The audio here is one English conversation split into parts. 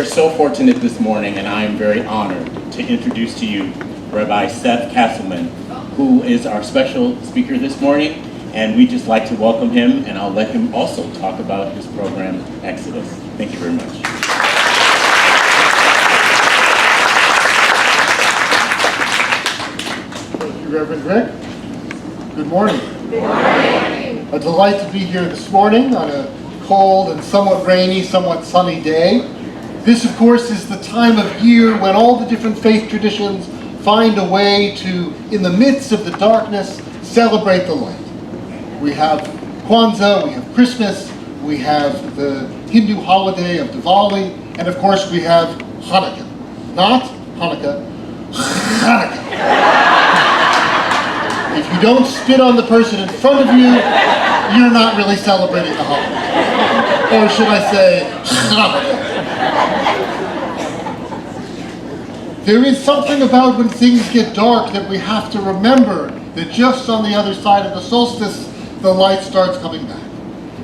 are so fortunate this morning, and I am very honored to introduce to you Rabbi Seth Castleman, who is our special speaker this morning, and we'd just like to welcome him, and I'll let him also talk about his program, Exodus. Thank you very much. Thank you, Reverend Greg. Good morning. Good morning. A delight to be here this morning on a cold and somewhat rainy, somewhat sunny day. This, of course, is the time of year when all the different faith traditions find a way to, in the midst of the darkness, celebrate the light. We have Kwanzaa, we have Christmas, we have the Hindu holiday of Diwali, and of course we have Hanukkah. Not Hanukkah, Hanukkah. If you don't spit on the person in front of you, you're not really celebrating the holiday. Or should I say, Hanukkah. There is something about when things get dark that we have to remember that just on the other side of the solstice, the light starts coming back.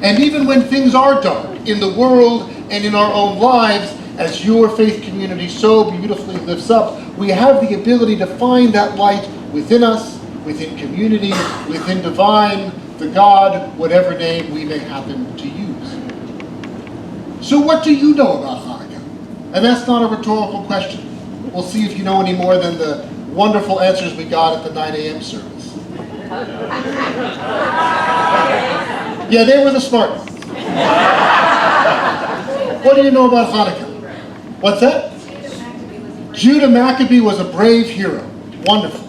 And even when things are dark in the world and in our own lives, as your faith community so beautifully lifts up, we have the ability to find that light within us, within community, within divine, the God, whatever name we may happen to use. So what do you know about Hanukkah? And that's not a rhetorical question. We'll see if you know any more than the wonderful answers we got at the 9 a.m. service. Yeah, they were the smart ones. What do you know about Hanukkah? What's that? Judah Maccabee was a brave hero. Wonderful.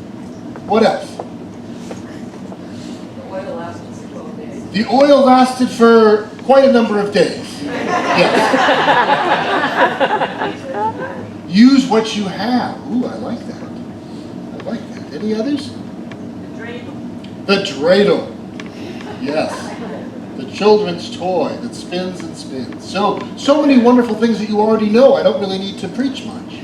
What else? The oil lasted for quite a number of days. Yes. Use what you have. Ooh, I like that. I like that. Any others? The dreidel. Yes. The children's toy that spins and spins. So many wonderful things that you already know. I don't really need to preach much.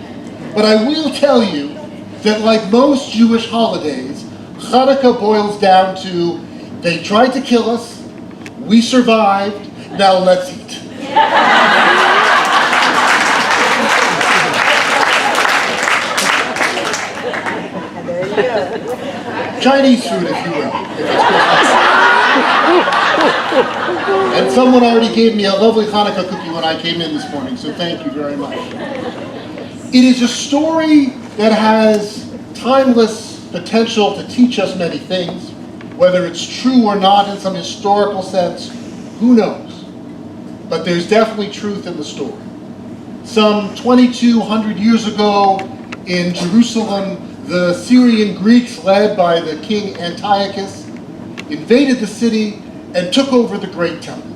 But I will tell you that like most Jewish holidays, Hanukkah boils down to, they tried to kill us, we survived, now let's eat. Chinese food, if you will. And someone already gave me a lovely Hanukkah cookie when I came in this morning, so thank you very much. It is a story that has timeless potential to teach us many things. Whether it's true or not in some historical sense, who knows? But there's definitely truth in the story. Some 2,200 years ago in Jerusalem, the Syrian Greeks, led by the king Antiochus, invaded the city and took over the Great Temple.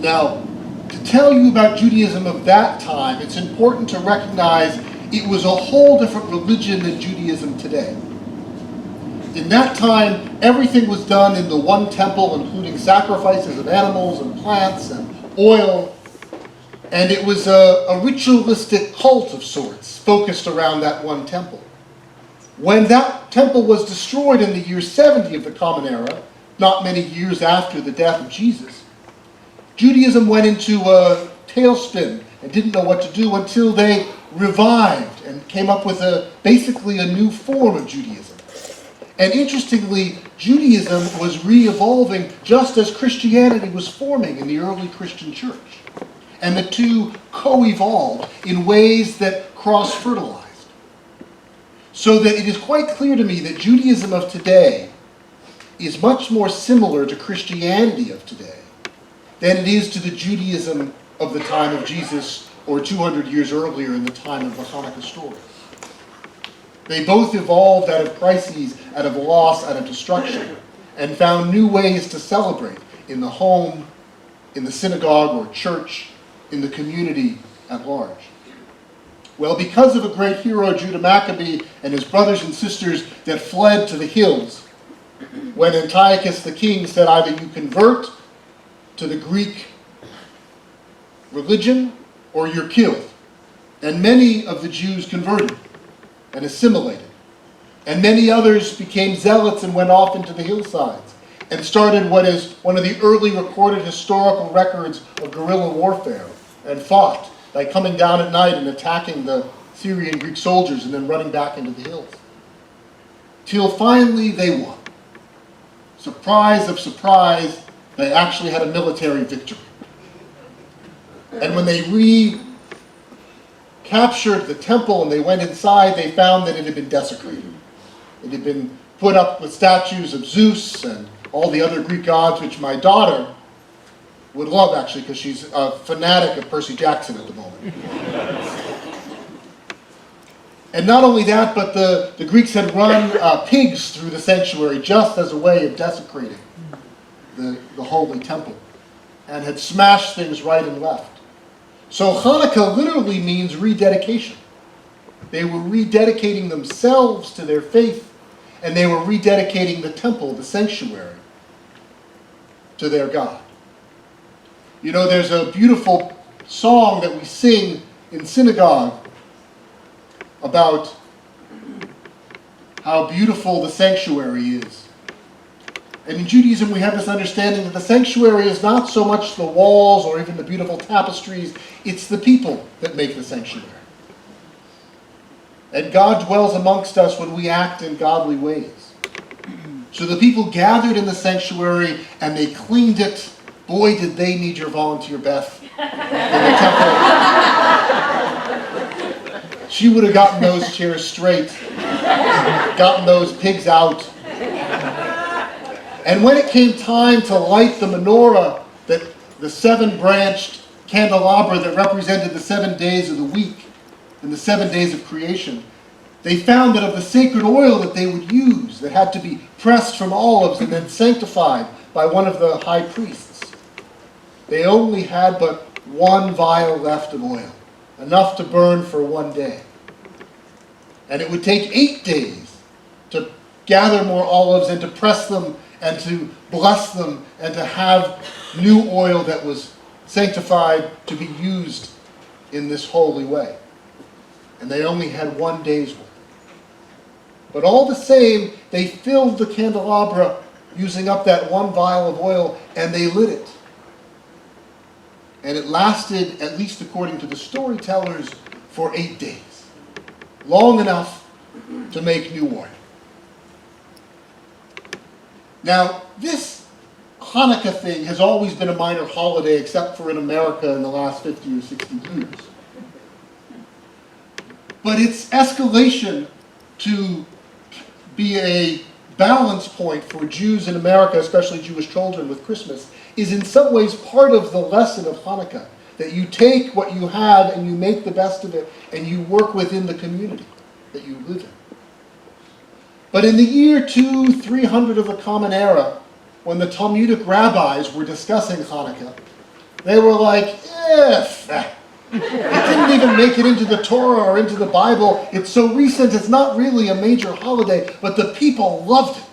Now, to tell you about Judaism of that time, it's important to recognize it was a whole different religion than Judaism today. In that time, everything was done in the one temple, including sacrifices of animals and plants and oil. And it was a ritualistic cult of sorts, focused around that one temple. When that temple was destroyed in the year 70 of the Common Era, not many years after the death of Jesus, Judaism went into a tailspin and didn't know what to do until they revived and came up with basically a new form of Judaism. And interestingly, Judaism was re-evolving just as Christianity was forming in the early Christian church. And the two co-evolved in ways that cross-fertilized. So that it is quite clear to me that Judaism of today is much more similar to Christianity of today than it is to the Judaism of the time of Jesus or 200 years earlier in the time of the Hanukkah story. They both evolved out of crises, out of loss, out of destruction, and found new ways to celebrate in the home, in the synagogue or church, in the community at large. Well, because of a great hero, Judah Maccabee, and his brothers and sisters that fled to the hills, when Antiochus the king said either you convert to the Greek religion or you're killed. And many of the Jews converted and assimilated. And many others became zealots and went off into the hillsides and started what is one of the early recorded historical records of guerrilla warfare and fought by coming down at night and attacking the Syrian Greek soldiers and then running back into the hills. Till finally they won. Surprise of surprise, they actually had a military victory. And when they recaptured the temple and they went inside, they found that it had been desecrated. It had been put up with statues of Zeus and all the other Greek gods, which my daughter would love, actually, because she's a fanatic of Percy Jackson at the moment. And not only that, but the Greeks had run pigs through the sanctuary just as a way of desecrating the holy temple, and had smashed things right and left. So Hanukkah literally means rededication. They were rededicating themselves to their faith, and they were rededicating the temple, the sanctuary, to their God. You know, there's a beautiful song that we sing in synagogue about how beautiful the sanctuary is. And in Judaism, we have this understanding that the sanctuary is not so much the walls or even the beautiful tapestries, it's the people that make the sanctuary. And God dwells amongst us when we act in godly ways. So the people gathered in the sanctuary and they cleaned it. Boy, did they need your volunteer, Beth, in the temple. She would have gotten those chairs straight, gotten those pigs out. And when it came time to light the menorah, that the 7-branched candelabra that represented the 7 days of the week and the 7 days of creation, they found that of the sacred oil that they would use, that had to be pressed from olives and then sanctified by one of the high priests, they only had but 1 vial left of oil, enough to burn for 1 day. And it would take 8 days to gather more olives and to press them and to bless them and to have new oil that was sanctified to be used in this holy way. And they only had 1 day's worth. But all the same, they filled the candelabra using up that 1 vial of oil, and they lit it. And it lasted, at least according to the storytellers, for 8 days. Long enough to make new oil. Now, this Hanukkah thing has always been a minor holiday, except for in America in the last 50 or 60 years. But its escalation to be a balance point for Jews in America, especially Jewish children with Christmas, is in some ways part of the lesson of Hanukkah. That you take what you have and you make the best of it, and you work within the community that you live in. But in the year 300 of the Common Era, when the Talmudic rabbis were discussing Hanukkah, they were like, it didn't even make it into the Torah or into the Bible. It's so recent, it's not really a major holiday, but the people loved it.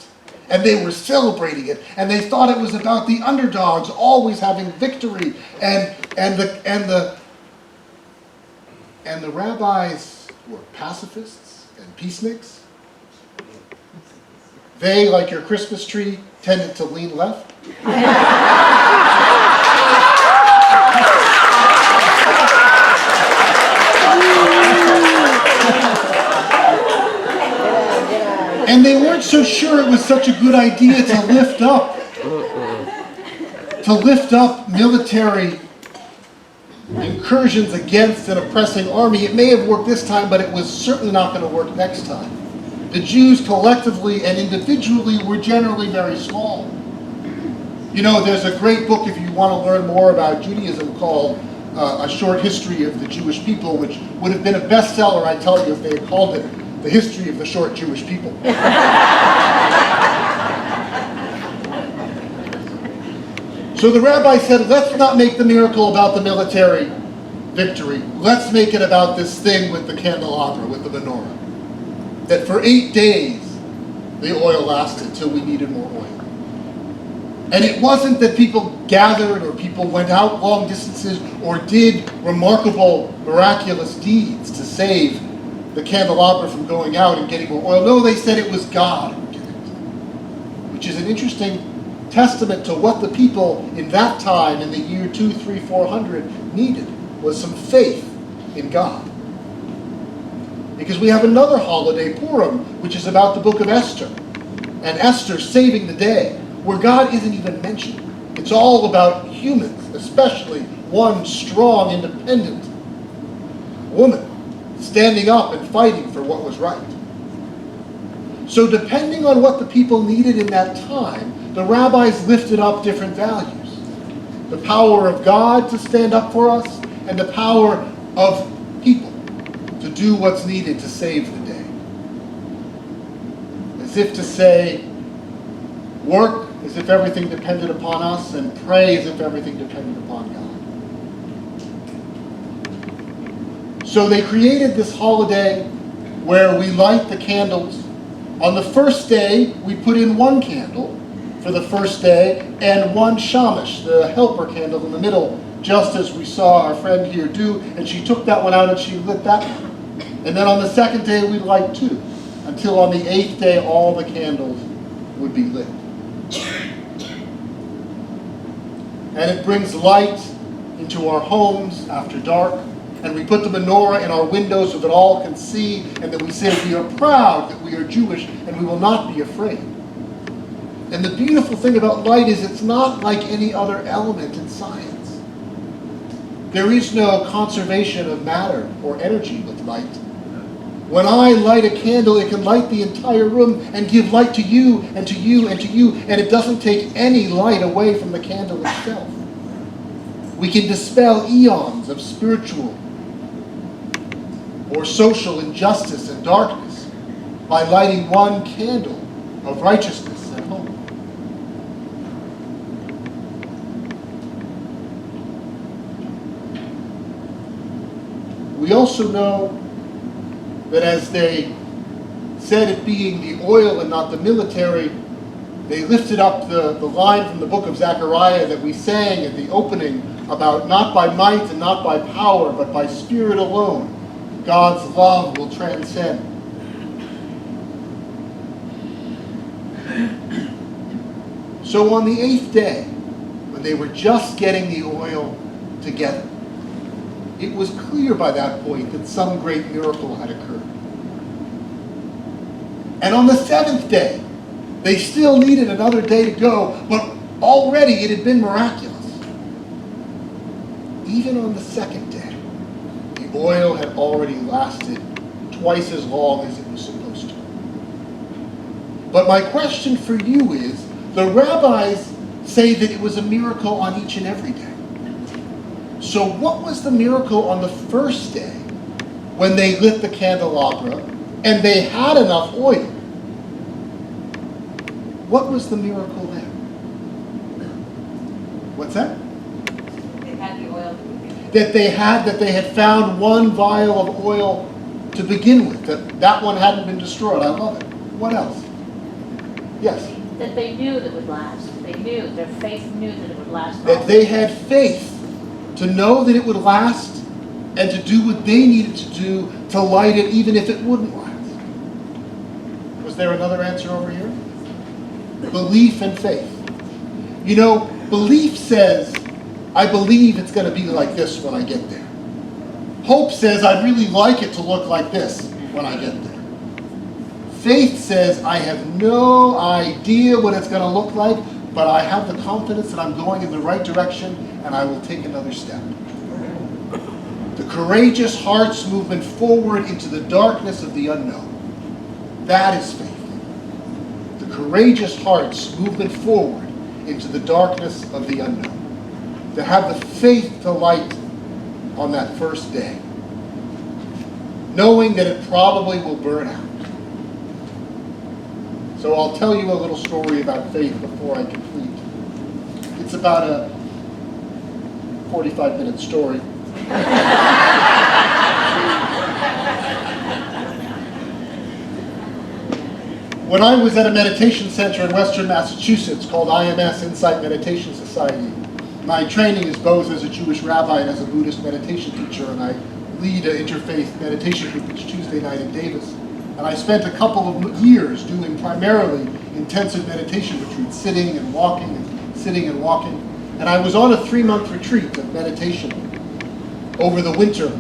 And they were celebrating it. And they thought it was about the underdogs always having victory. And the rabbis were pacifists and peaceniks. They, like your Christmas tree, tended to lean left. And they weren't so sure it was such a good idea to lift up military incursions against an oppressing army. It may have worked this time, but it was certainly not going to work next time. The Jews collectively and individually were generally very small. You know, there's a great book if you want to learn more about Judaism called A Short History of the Jewish People, which would have been a bestseller, I tell you, if they had called it The History of the Short Jewish People. So the rabbi said, let's not make the miracle about the military victory. Let's make it about this thing with the candelabra, with the menorah. That for 8 days, the oil lasted till we needed more oil. And it wasn't that people gathered or people went out long distances or did remarkable, miraculous deeds to save the candelabra from going out and getting more oil. No, they said it was God who did it. Which is an interesting testament to what the people in that time, in the year 200, 300, 400, needed, was some faith in God. Because we have another holiday, Purim, which is about the book of Esther, and Esther saving the day, where God isn't even mentioned. It's all about humans, especially one strong, independent woman standing up and fighting for what was right. So depending on what the people needed in that time, the rabbis lifted up different values. The power of God to stand up for us, and the power of people to do what's needed to save the day. As if to say, work as if everything depended upon us, and pray as if everything depended upon God. So they created this holiday where we light the candles. On the first day, we put in one candle for the first day, and one shamash, the helper candle in the middle, just as we saw our friend here do, and she took that one out and she lit that one. And then on the second day, we light two, until on the 8th day, all the candles would be lit. And it brings light into our homes after dark, and we put the menorah in our windows so that all can see, and that we say we are proud that we are Jewish, and we will not be afraid. And the beautiful thing about light is it's not like any other element in science. There is no conservation of matter or energy with light. When I light a candle, it can light the entire room and give light to you and to you and to you, and it doesn't take any light away from the candle itself. We can dispel eons of spiritual or social injustice and darkness by lighting one candle of righteousness at home. We also know that as they said it being the oil and not the military, they lifted up the line from the book of Zechariah that we sang at the opening about not by might and not by power, but by spirit alone, God's love will transcend. So on the 8th day, when they were just getting the oil together, it was clear by that point that some great miracle had occurred. And on the 7th day, they still needed another day to go, but already it had been miraculous. Even on the 2nd day, the oil had already lasted twice as long as it was supposed to. But my question for you is, the rabbis say that it was a miracle on each and every day. So what was the miracle on the first day when they lit the candelabra and they had enough oil? What was the miracle then? What's that? They had the oil. That they had found one vial of oil to begin with. That one hadn't been destroyed. I love it. What else? Yes? That they knew that would last. They knew, their faith knew that it would last. That they had faith to know that it would last and to do what they needed to do to light it even if it wouldn't last. Was there another answer over here? Belief and faith. You know, belief says, I believe it's going to be like this when I get there. Hope says, I'd really like it to look like this when I get there. Faith says, I have no idea what it's going to look like, but I have the confidence that I'm going in the right direction, and I will take another step. The courageous heart's movement forward into the darkness of the unknown. That is faith. The courageous heart's movement forward into the darkness of the unknown. To have the faith to light on that first day, knowing that it probably will burn out. So I'll tell you a little story about faith before I complete. It's about a 45-minute story. When I was at a meditation center in Western Massachusetts called IMS, Insight Meditation Society, my training is both as a Jewish rabbi and as a Buddhist meditation teacher, and I lead an interfaith meditation group each Tuesday night in Davis. And I spent a couple of years doing primarily intensive meditation retreats, sitting and walking and sitting and walking. And I was on a 3-month retreat of meditation over the winter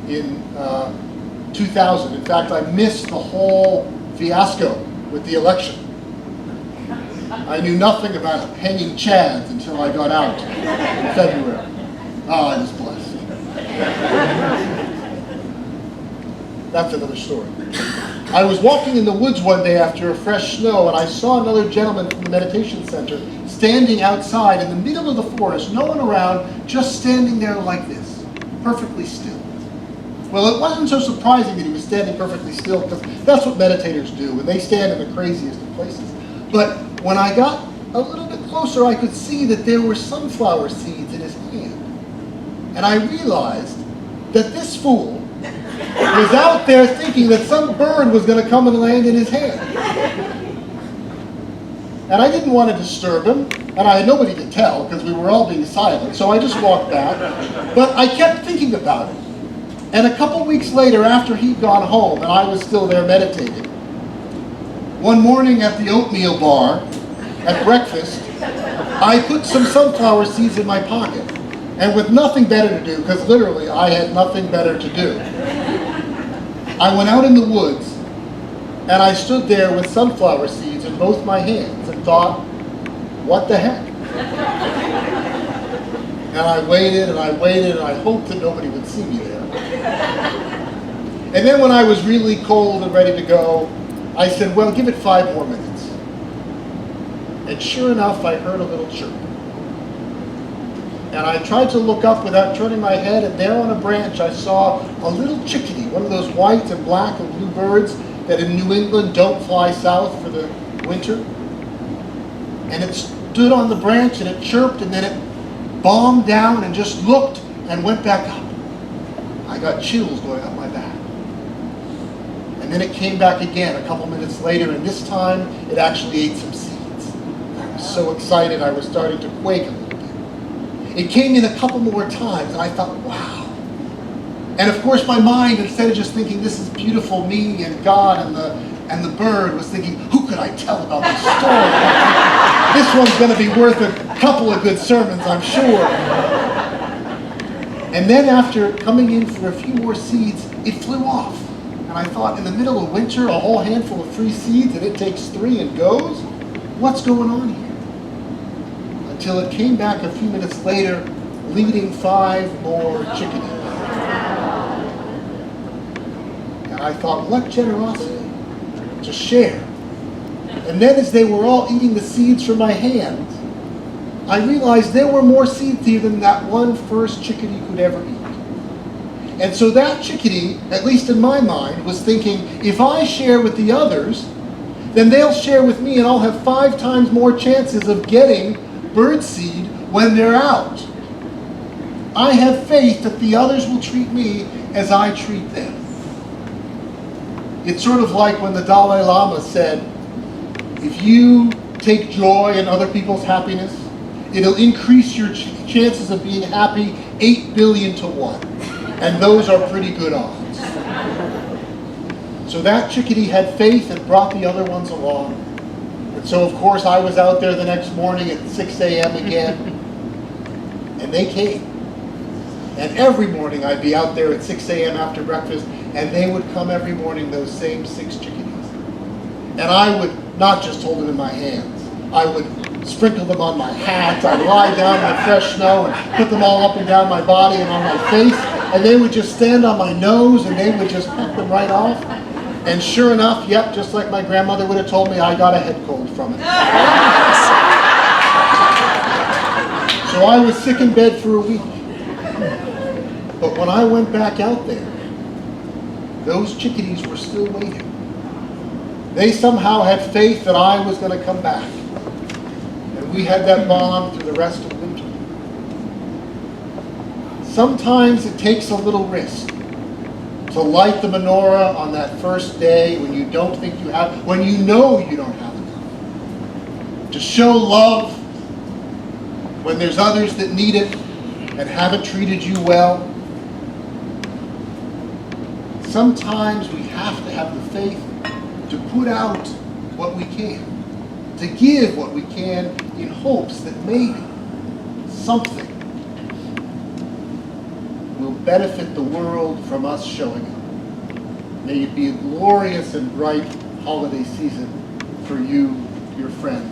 in 2000. In fact, I missed the whole fiasco with the election. I knew nothing about hanging chads until I got out in February. Oh, I was blessed. That's another story. I was walking in the woods one day after a fresh snow, and I saw another gentleman from the meditation center standing outside in the middle of the forest, no one around, just standing there like this, perfectly still. Well, it wasn't so surprising that he was standing perfectly still, because that's what meditators do, and they stand in the craziest of places. But when I got a little bit closer, I could see that there were sunflower seeds in his hand. And I realized that this fool was out there thinking that some bird was going to come and land in his hand. And I didn't want to disturb him, and I had nobody to tell because we were all being silent, so I just walked back. But I kept thinking about it. And a couple weeks later, after he'd gone home and I was still there meditating, one morning at the oatmeal bar at breakfast, I put some sunflower seeds in my pocket. And with nothing better to do, because literally I had nothing better to do, I went out in the woods and I stood there with sunflower seeds in both my hands and thought, what the heck? And I waited and I waited and I hoped that nobody would see me there. And then when I was really cold and ready to go, I said, well, give it 5 more minutes. And sure enough, I heard a little chirp. And I tried to look up without turning my head, and there on a branch I saw a little chickadee, one of those white and black and blue birds that in New England don't fly south for the winter. And it stood on the branch and it chirped, and then it bombed down and just looked and went back up. I got chills going up my back. And then it came back again a couple minutes later, and this time it actually ate some seeds. I was so excited I was starting to quake a little bit. It came in a couple more times, and I thought, wow. And of course my mind, instead of just thinking this is beautiful, me and God and the bird, was thinking, who could I tell about this story? This one's going to be worth a couple of good sermons, I'm sure. And then after coming in for a few more seeds, it flew off. And I thought, in the middle of winter, a whole handful of free seeds, and it takes 3 and goes? What's going on here? Until it came back a few minutes later, leading 5 more chickadees. And I thought, what generosity to share. And then as they were all eating the seeds from my hand, I realized there were more seeds here than that one first chickadee could ever eat. And so that chickadee, at least in my mind, was thinking, if I share with the others, then they'll share with me and I'll have 5 times more chances of getting birdseed when they're out. I have faith that the others will treat me as I treat them. It's sort of like when the Dalai Lama said, if you take joy in other people's happiness, it'll increase your chances of being happy 8 billion to 1. And those are pretty good odds. So that chickadee had faith and brought the other ones along. And so of course I was out there the next morning at 6 a.m. again. And they came. And every morning I'd be out there at 6 a.m. after breakfast, and they would come every morning, those same 6 chickadees. And I would not just hold them in my hands. I would sprinkle them on my hat. I'd lie down in the fresh snow and put them all up and down my body and on my face. And they would just stand on my nose and they would just peck them right off. And sure enough, yep, just like my grandmother would have told me, I got a head cold from it. So I was sick in bed for a week. But when I went back out there, those chickadees were still waiting. They somehow had faith that I was going to come back. And we had that bond through the rest of winter. Sometimes it takes a little risk to light the menorah on that first day when you don't think you have, when you know you don't have enough. To show love when there's others that need it and haven't treated you well. Sometimes we have to have the faith to put out what we can, to give what we can in hopes that maybe something will will benefit the world from us showing up. May it be a glorious and bright holiday season for you, your friends,